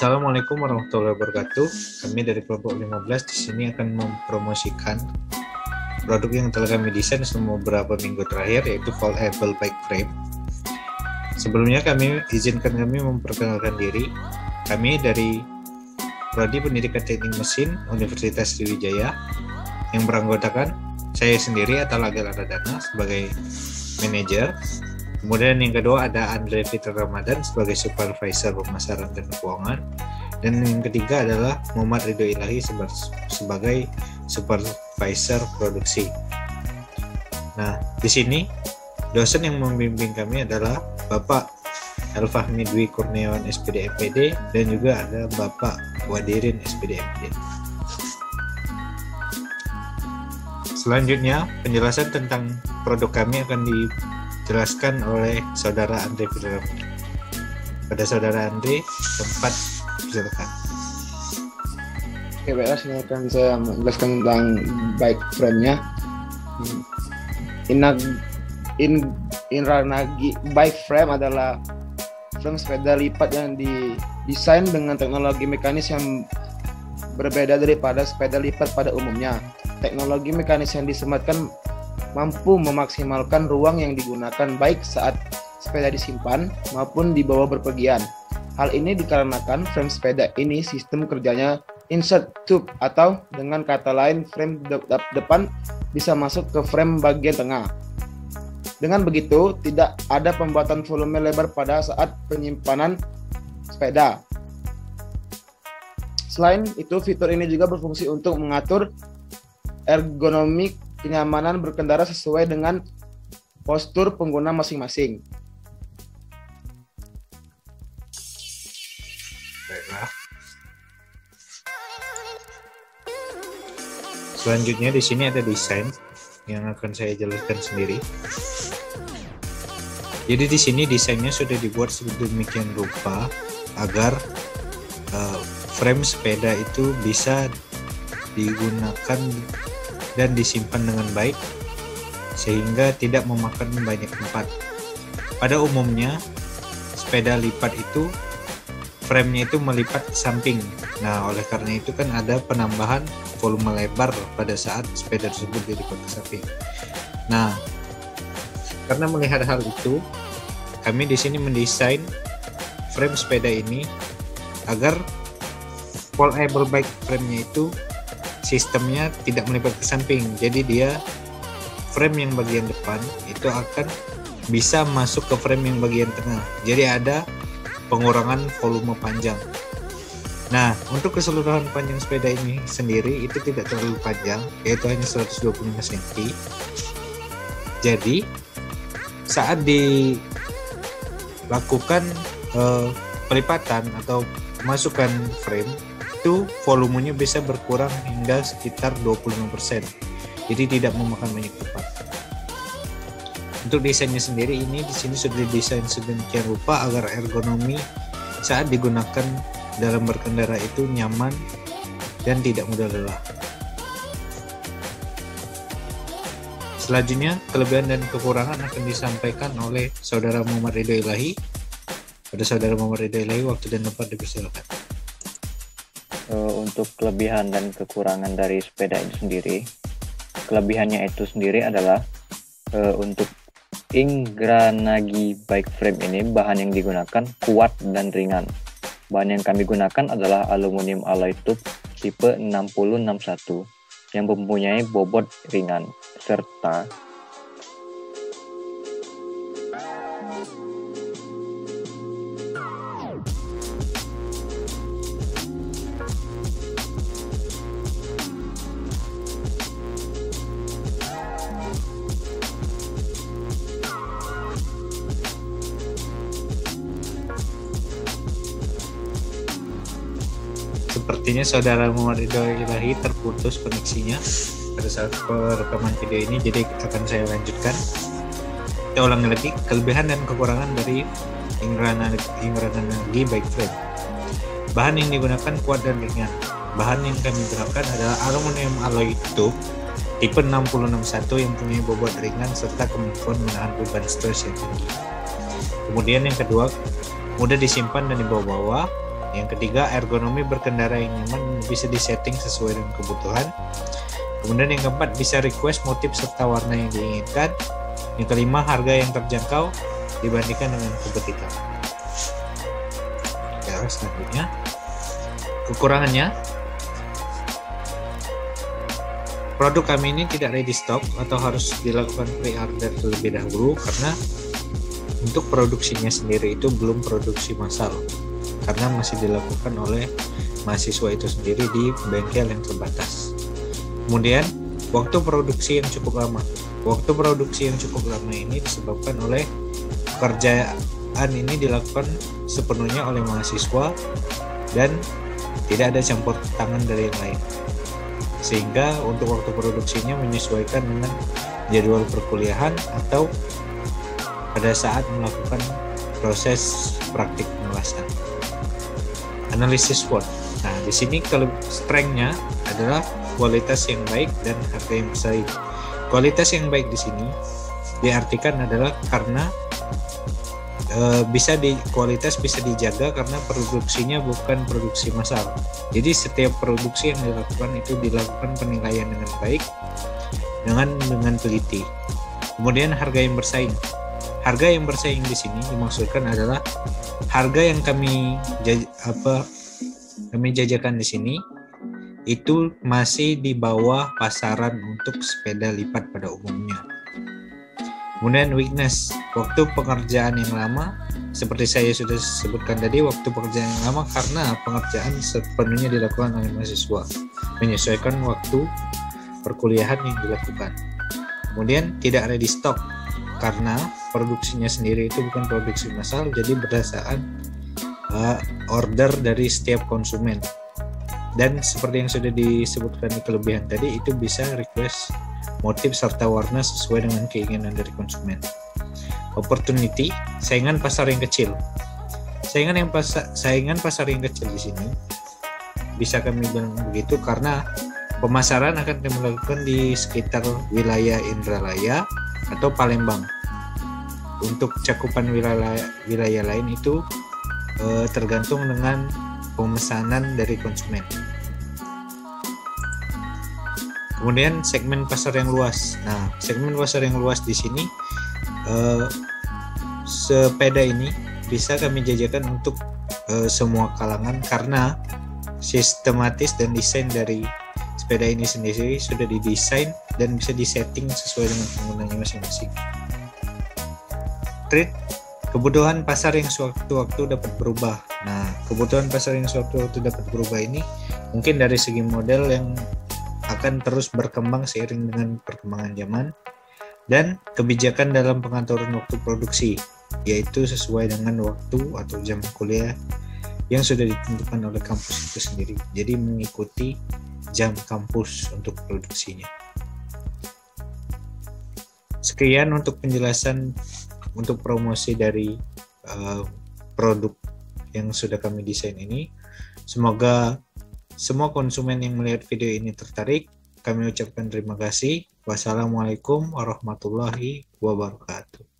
Assalamualaikum warahmatullahi wabarakatuh. Kami dari kelompok 15 di sini akan mempromosikan produk yang telah kami desain selama beberapa minggu terakhir, yaitu foldable bike frame. Sebelumnya izinkan kami memperkenalkan diri. Kami dari Prodi Pendidikan Teknik Mesin Universitas Sriwijaya yang beranggotakan saya sendiri atau Agel Aradana sebagai manajer. Kemudian yang kedua ada Andre Fitra Ramadan sebagai supervisor pemasaran dan keuangan. Dan yang ketiga adalah Muhammad Ridho Ilahi sebagai supervisor produksi. Nah, di sini dosen yang membimbing kami adalah Bapak Al-Fahmi Dwi Kurniawan SPD MPD dan juga ada Bapak Wadirin SPD MPD. Selanjutnya, penjelasan tentang produk kami akan dijelaskan oleh Saudara Andre Fitra. Pada Saudara Andre, tempat silakan. Oke, baiklah, silakan saya menjelaskan tentang bike frame-nya. Inranagi bike frame adalah frame sepeda lipat yang didesain dengan teknologi mekanis yang berbeda daripada sepeda lipat pada umumnya. Teknologi mekanis yang disematkan mampu memaksimalkan ruang yang digunakan baik saat sepeda disimpan maupun dibawa berpergian. Hal ini dikarenakan frame sepeda ini sistem kerjanya insert tube, atau dengan kata lain frame depan bisa masuk ke frame bagian tengah. Dengan begitu, tidak ada pembuatan volume lebar pada saat penyimpanan sepeda. Selain itu, fitur ini juga berfungsi untuk mengatur ergonomik kenyamanan berkendara sesuai dengan postur pengguna masing-masing. Baiklah. Selanjutnya di sini ada desain yang akan saya jelaskan sendiri. Jadi di sini desainnya sudah dibuat sedemikian rupa agar frame sepeda itu bisa digunakan dan disimpan dengan baik sehingga tidak memakan banyak tempat. Pada umumnya sepeda lipat itu frame-nya itu melipat samping. Nah, oleh karena itu kan ada penambahan volume lebar pada saat sepeda tersebut dilipat ke samping. Nah, karena melihat hal itu, kami di sini mendesain frame sepeda ini agar foldable bike frame-nya itu sistemnya tidak melipat ke samping. Jadi dia frame yang bagian depan itu akan bisa masuk ke frame yang bagian tengah. Jadi ada pengurangan volume panjang. Nah, untuk keseluruhan panjang sepeda ini sendiri itu tidak terlalu panjang, yaitu hanya 125 cm. Jadi saat dilakukan pelipatan atau masukkan frame, itu volumenya bisa berkurang hingga sekitar 25%. Jadi tidak memakan banyak tempat. Untuk desainnya sendiri ini di sini sudah didesain sedemikian rupa agar ergonomi saat digunakan dalam berkendara itu nyaman dan tidak mudah lelah. Selanjutnya, kelebihan dan kekurangan akan disampaikan oleh Saudara Muhammad Ridho Ilahi. Pada Saudara Muhammad Ridho Ilahi, waktu dan tempat dipersilakan. Untuk kelebihan dan kekurangan dari sepeda itu sendiri, kelebihannya itu sendiri adalah untuk Inranagi bike frame ini bahan yang digunakan kuat dan ringan. Bahan yang kami gunakan adalah aluminium alloy tube tipe 6061 yang mempunyai bobot ringan serta sepertinya Saudara Muhammad Ridho Ilahi terputus koneksinya pada saat rekaman video ini, jadi akan saya lanjutkan. Kita ulangi lagi kelebihan dan kekurangan dari Inranagi bike frame. Bahan yang digunakan kuat dan ringan. Bahan yang kami gunakan adalah aluminium alloy tube tipe 6061 yang punya bobot ringan serta kemampuan menahan beban stres yang tinggi. Kemudian yang kedua, mudah disimpan dan dibawa-bawa. Yang ketiga, ergonomi berkendara yang nyaman bisa disetting sesuai dengan kebutuhan. Kemudian yang keempat, bisa request motif serta warna yang diinginkan. Yang kelima, harga yang terjangkau dibandingkan dengan kompetitor. Ya, selanjutnya, kekurangannya, produk kami ini tidak ready stock atau harus dilakukan pre-order terlebih dahulu karena untuk produksinya sendiri itu belum produksi massal karena masih dilakukan oleh mahasiswa itu sendiri di bengkel yang terbatas. Kemudian waktu produksi yang cukup lama. Waktu produksi yang cukup lama ini disebabkan oleh pekerjaan ini dilakukan sepenuhnya oleh mahasiswa dan tidak ada campur tangan dari yang lain. Sehingga untuk waktu produksinya menyesuaikan dengan jadwal perkuliahan atau pada saat melakukan proses praktik pengawasan. Analisis SWOT. Nah, di sini kalau strength-nya adalah kualitas yang baik dan harga yang bersaing. Kualitas yang baik di sini diartikan adalah karena kualitas bisa dijaga karena produksinya bukan produksi massal. Jadi setiap produksi yang dilakukan itu dilakukan penilaian dengan baik dengan teliti. Kemudian harga yang bersaing. Harga yang bersaing di sini dimaksudkan adalah harga yang kami jajakan di sini itu masih di bawah pasaran untuk sepeda lipat pada umumnya. Kemudian weakness, waktu pekerjaan yang lama, seperti saya sudah sebutkan tadi, waktu pekerjaan yang lama karena pengerjaan sepenuhnya dilakukan oleh mahasiswa, menyesuaikan waktu perkuliahan yang dilakukan. Kemudian tidak ready stock, karena produksinya sendiri itu bukan produksi massal, jadi berdasarkan order dari setiap konsumen. Dan seperti yang sudah disebutkan di kelebihan tadi, itu bisa request motif serta warna sesuai dengan keinginan dari konsumen. Opportunity, saingan pasar yang kecil. Saingan pasar yang kecil di sini bisa kami bilang begitu karena pemasaran akan kami lakukan di sekitar wilayah Indralaya atau Palembang. Untuk cakupan wilayah lain itu tergantung dengan pemesanan dari konsumen. Kemudian segmen pasar yang luas. Nah, segmen pasar yang luas di sini sepeda ini bisa kami jajakan untuk semua kalangan karena sistematis dan desain dari sepeda ini sendiri sudah didesain dan bisa disetting sesuai dengan penggunanya masing-masing. Trade, kebutuhan pasar yang sewaktu-waktu dapat berubah. Nah, kebutuhan pasar yang sewaktu-waktu dapat berubah ini mungkin dari segi model yang akan terus berkembang seiring dengan perkembangan zaman dan kebijakan dalam pengaturan waktu produksi, yaitu sesuai dengan waktu atau jam kuliah yang sudah ditentukan oleh kampus itu sendiri. Jadi mengikuti jam kampus untuk produksinya. Sekian untuk penjelasan untuk promosi dari produk yang sudah kami desain ini. Semoga semua konsumen yang melihat video ini tertarik. Kami ucapkan terima kasih. Wassalamualaikum warahmatullahi wabarakatuh.